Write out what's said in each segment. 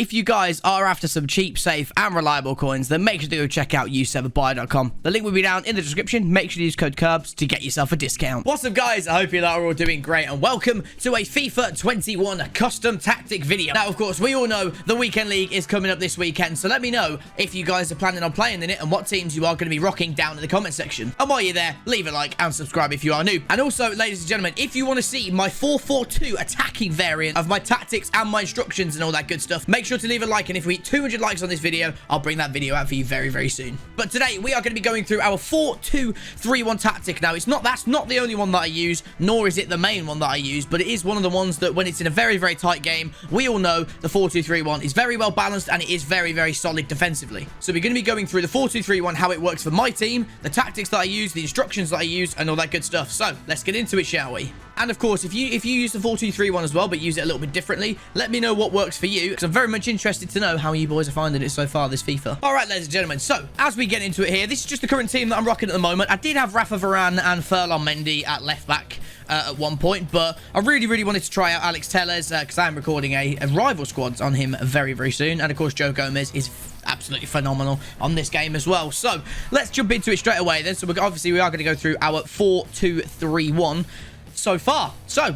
If you guys are after some cheap, safe, and reliable coins, then make sure to go check out u7buy.com. The link will be down in the description. Make sure to use code KIRBZ to get yourself a discount. What's up, guys? I hope you are all doing great, and welcome to a FIFA 21 custom tactic video. Now, of course, we all know the Weekend League is coming up this weekend, so let me know if you guys are planning on playing in it and what teams you are going to be rocking down in the comment section. And while you're there, leave a like and subscribe if you are new. And also, ladies and gentlemen, if you want to see my 4-4-2 attacking variant of my tactics and my instructions and all that good stuff, make sure to leave a like, and if we hit 200 likes on this video, I'll bring that video out for you very, very soon. But today, we are going to be going through our 4-2-3-1 tactic. Now, that's not the only one that I use, nor is it the main one that I use, but it is one of the ones that when it's in a very, very tight game, we all know the 4-2-3-1 is very well balanced and it is very, very solid defensively. So we're going to be going through the 4-2-3-1, how it works for my team, the tactics that I use, the instructions that I use, and all that good stuff. So let's get into it, shall we? And of course, if you use the 4-2-3-1 as well, but use it a little bit differently, let me know what works for you, because I'm very much interested to know how you boys are finding it so far this FIFA. All right, ladies and gentlemen, so as we get into it here, this is just the current team that I'm rocking at the moment. I did have Rafa Varane and Ferland Mendy at left back at one point, but I really, really wanted to try out Alex Telles because I am recording a rival squads on him very, very soon. And of course, Joe Gomez is absolutely phenomenal on this game as well. So let's jump into it straight away then. So we are going to go through our 4-2-3-1 so far. So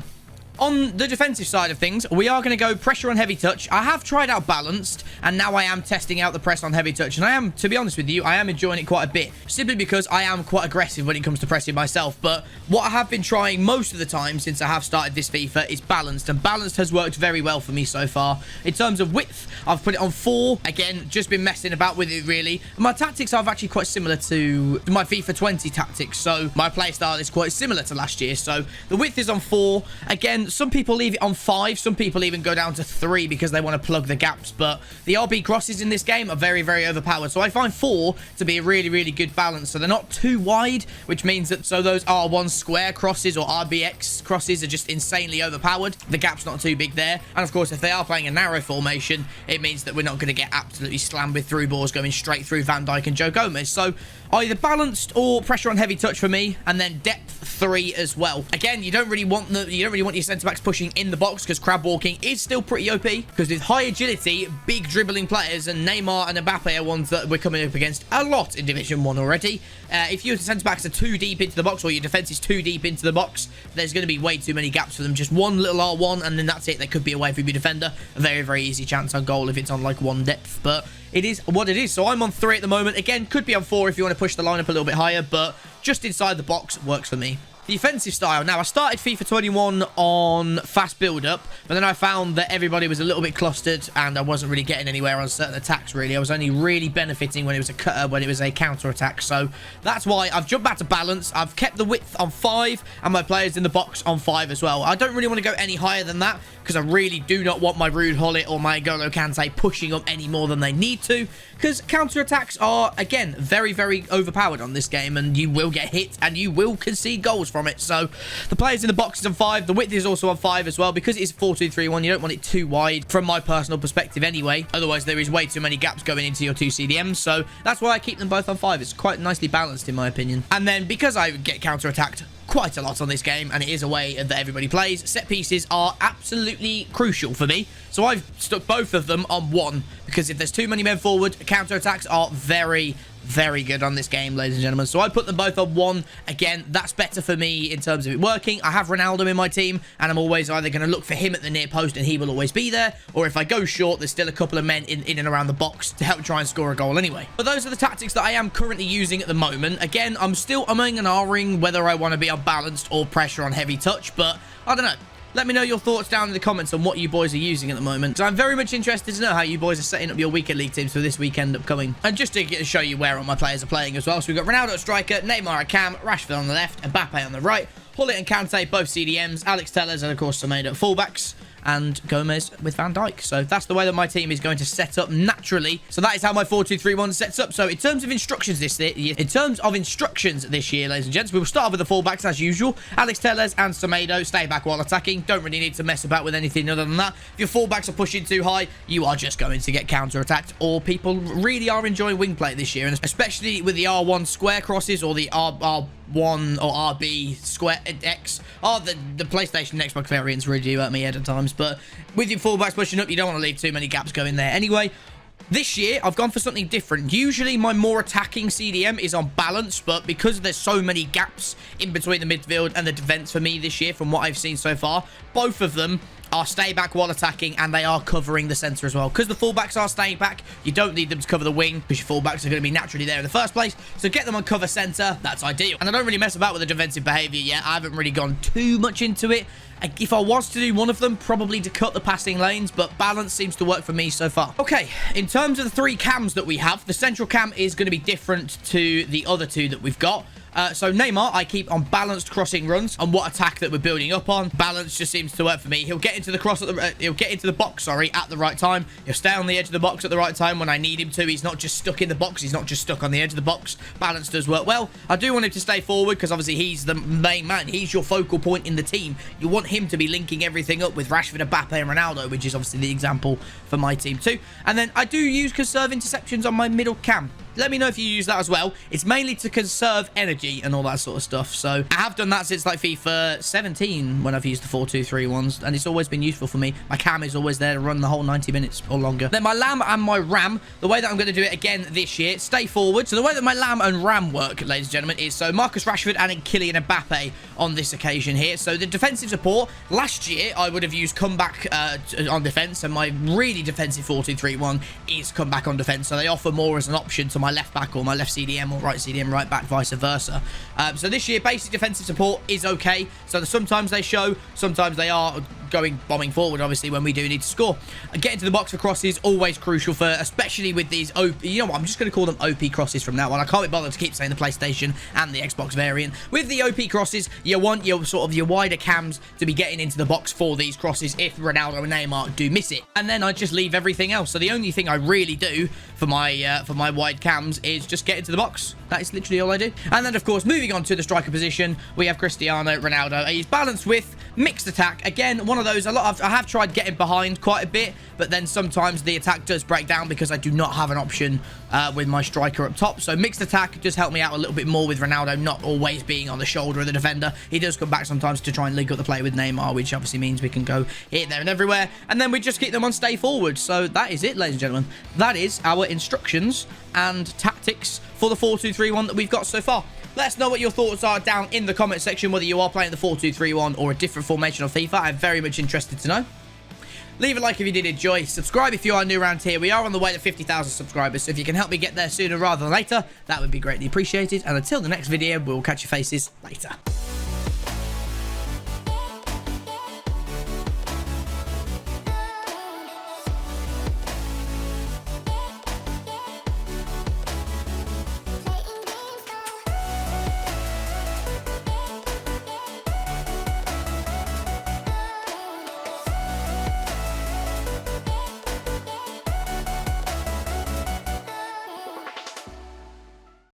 on the defensive side of things, we are going to go pressure on heavy touch. I have tried out balanced, and now I am testing out the press on heavy touch. And I am, to be honest with you, I am enjoying it quite a bit, simply because I am quite aggressive when it comes to pressing myself. But what I have been trying most of the time since I have started this FIFA is balanced, and balanced has worked very well for me so far. In terms of width, I've put it on 4. Again, just been messing about with it, really. My tactics are actually quite similar to my FIFA 20 tactics, so my playstyle is quite similar to last year. So the width is on 4. Again, some people leave it on 5. Some people even go down to 3 because they want to plug the gaps. But the RB crosses in this game are very, very overpowered. So I find 4 to be a really, really good balance. So they're not too wide, which means that those R1 square crosses or RBX crosses are just insanely overpowered. The gap's not too big there. And of course, if they are playing a narrow formation, it means that we're not going to get absolutely slammed with through balls going straight through Van Dijk and Joe Gomez. So either balanced or pressure on heavy touch for me, and then depth 3 as well. Again, you don't really want your centre backs pushing in the box because crab walking is still pretty OP, because with high agility, big dribbling players, and Neymar and Mbappe are ones that we're coming up against a lot in Division 1 already. If your centre backs are too deep into the box, or your defence is too deep into the box, there's going to be way too many gaps for them. Just one little R1 and then that's it. They could be away from your defender. A very, very easy chance on goal if it's on like 1 depth, but it is what it is. So I'm on 3 at the moment. Again, could be on 4 if you want to push the line up a little bit higher, but just inside the box works for me. Defensive style. Now, I started FIFA 21 on fast build-up, but then I found that everybody was a little bit clustered, and I wasn't really getting anywhere on certain attacks, really. I was only really benefiting when it was a cutter, when it was a counter-attack. So that's why I've jumped back to balance. I've kept the width on 5, and my players in the box on 5 as well. I don't really want to go any higher than that, because I really do not want my Rude Hullet or my N'Golo Kante pushing up any more than they need to, because counter-attacks are, again, very, very overpowered on this game, and you will get hit, and you will concede goals from it. So the players in the box is on 5. The width is also on 5 as well, because it's 4-2-3-1. You don't want it too wide from my personal perspective anyway. Otherwise, there is way too many gaps going into your 2 CDMs. So that's why I keep them both on 5. It's quite nicely balanced in my opinion. And then because I get counter-attacked quite a lot on this game, and it is a way that everybody plays, set pieces are absolutely crucial for me. So I've stuck both of them on 1, because if there's too many men forward, counter-attacks are very, very good on this game, ladies and gentlemen. So I put them both on 1. Again, that's better for me in terms of it working. I have Ronaldo in my team, and I'm always either going to look for him at the near post, and he will always be there, or if I go short, there's still a couple of men in and around the box to help try and score a goal anyway. But those are the tactics that I am currently using at the moment. Again, I'm still umming and ahhing whether I want to be on balanced or pressure on heavy touch, but I don't know. Let me know your thoughts down in the comments on what you boys are using at the moment. So I'm very much interested to know how you boys are setting up your Weekend League teams for this weekend upcoming. And just to show you where all my players are playing as well. So we've got Ronaldo at striker, Neymar at cam, Rashford on the left, Mbappe on the right, Hullet and Kante, both CDMs, Alex Telles, and of course Semedo at fullbacks, and Gomez with Van Dijk. So that's the way that my team is going to set up naturally. So that is how my 4-2-3-1 sets up. So in terms of instructions this year, ladies and gents, we will start with the fullbacks as usual. Alex Telles and Semedo stay back while attacking. Don't really need to mess about with anything other than that. If your fullbacks are pushing too high, you are just going to get counter-attacked, or people really are enjoying wing play this year, and especially with the R1 square crosses or the R1 or RB square X. Oh, the PlayStation and Xbox variants really do hurt me head at times. But with your fullbacks pushing up, you don't want to leave too many gaps going there. Anyway, this year, I've gone for something different. Usually, my more attacking CDM is on balance, but because there's so many gaps in between the midfield and the defense for me this year, from what I've seen so far, both of them are stay back while attacking, and they are covering the center as well. Because the fullbacks are staying back, you don't need them to cover the wing, because your fullbacks are going to be naturally there in the first place. So get them on cover center, that's ideal. And I don't really mess about with the defensive behavior yet. I haven't really gone too much into it. If I was to do one of them, probably to cut the passing lanes, but balance seems to work for me so far. Okay, in terms of the 3 cams that we have, the central cam is going to be different to the other 2 that we've got. So Neymar, I keep on balanced crossing runs on what attack that we're building up on. Balance just seems to work for me. He'll get into the he'll get into the box, sorry, at the right time. He'll stay on the edge of the box at the right time when I need him to. He's not just stuck in the box. He's not just stuck on the edge of the box. Balance does work well. I do want him to stay forward because obviously he's the main man. He's your focal point in the team. You want him to be linking everything up with Rashford, Mbappe, and Ronaldo, which is obviously the example for my team too. And then I do use conserve interceptions on my middle cam. Let me know if you use that as well. It's mainly to conserve energy and all that sort of stuff. So I have done that since like FIFA 17 when I've used the 4-2-3 ones, and it's always been useful for me. My cam is always there to run the whole 90 minutes or longer. Then my lamb and my ram, the way that I'm going to do it again this year, stay forward. So the way that my lamb and ram work, ladies and gentlemen, is so Marcus Rashford and Kylian Mbappe on this occasion here. So the defensive support, last year I would have used comeback on defense, and my really defensive 4-2-3-1 is comeback on defense. So they offer more as an option to my left back or my left CDM or right CDM, right back, vice versa. So this year, basic defensive support is okay. So sometimes they show, sometimes they are going bombing forward, obviously, when we do need to score. And getting to the box for crosses, always crucial for, especially with these, you know what, I'm just going to call them OP crosses from now on. I can't be bothered to keep saying the PlayStation and the Xbox variant. With the OP crosses, you want your sort of your wider cams to be getting into the box for these crosses if Ronaldo and Neymar do miss it. And then I just leave everything else. So the only thing I really do for my wide cams is just get into the box. That is literally all I do. And then, of course, moving on to the striker position, we have Cristiano Ronaldo. He's balanced with mixed attack. Again, one of those, I have tried getting behind quite a bit, but then sometimes the attack does break down because I do not have an option with my striker up top. So mixed attack does help me out a little bit more with Ronaldo not always being on the shoulder of the defender. He does come back sometimes to try and link up the play with Neymar, which obviously means we can go here, there, and everywhere. And then we just keep them on stay forward. So that is it, ladies and gentlemen. That is our instructions and tactics for the 4-2-3-1 that we've got so far. Let us know what your thoughts are down in the comment section, whether you are playing the 4-2-3-1 or a different formation of FIFA. I'm very much interested to know. Leave a like if you did enjoy. Subscribe if you are new around here. We are on the way to 50,000 subscribers, so if you can help me get there sooner rather than later, that would be greatly appreciated. And until the next video, we'll catch your faces later.